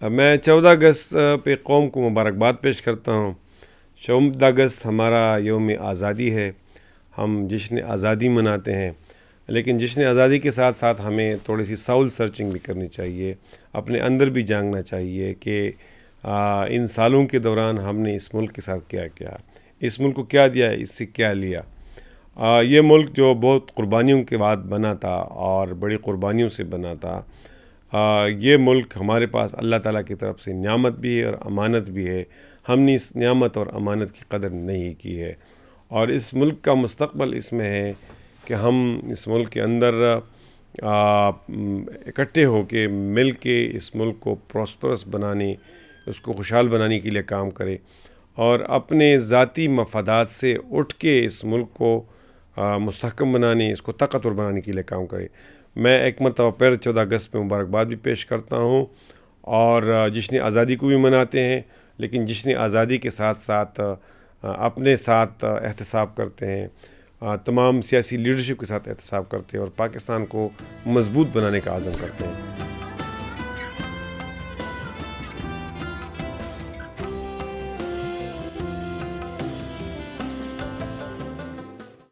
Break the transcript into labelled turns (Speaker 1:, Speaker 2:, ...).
Speaker 1: میں 14 اگست پہ قوم کو مبارکباد پیش کرتا ہوں۔ 14 اگست ہمارا یوم آزادی ہے، ہم جشن آزادی مناتے ہیں، لیکن جشن آزادی کے ساتھ ساتھ ہمیں تھوڑی سی ساؤل سرچنگ بھی کرنی چاہیے، اپنے اندر بھی جاننا چاہیے کہ ان سالوں کے دوران ہم نے اس ملک کے ساتھ کیا کیا، اس ملک کو کیا دیا، اس سے کیا لیا۔ یہ ملک جو بہت قربانیوں کے بعد بنا تھا اور بڑی قربانیوں سے بنا تھا، یہ ملک ہمارے پاس اللہ تعالیٰ کی طرف سے نعمت بھی ہے اور امانت بھی ہے۔ ہم نے اس نعمت اور امانت کی قدر نہیں کی ہے، اور اس ملک کا مستقبل اس میں ہے کہ ہم اس ملک کے اندر اکٹھے ہو کے مل کے اس ملک کو پراسپرس بنانے، اس کو خوشحال بنانے کے لیے کام کریں، اور اپنے ذاتی مفادات سے اٹھ کے اس ملک کو مستحکم بنانے، اس کو طاقتور بنانے کے لیے کام کریں۔ میں ایک مرتبہ پھر 14 اگست پہ مبارکباد بھی پیش کرتا ہوں، اور جشن آزادی کو بھی مناتے ہیں، لیکن جشن آزادی کے ساتھ ساتھ اپنے ساتھ احتساب کرتے ہیں، تمام سیاسی لیڈرشپ کے ساتھ احتساب کرتے ہیں، اور پاکستان کو مضبوط بنانے کا عزم کرتے ہیں۔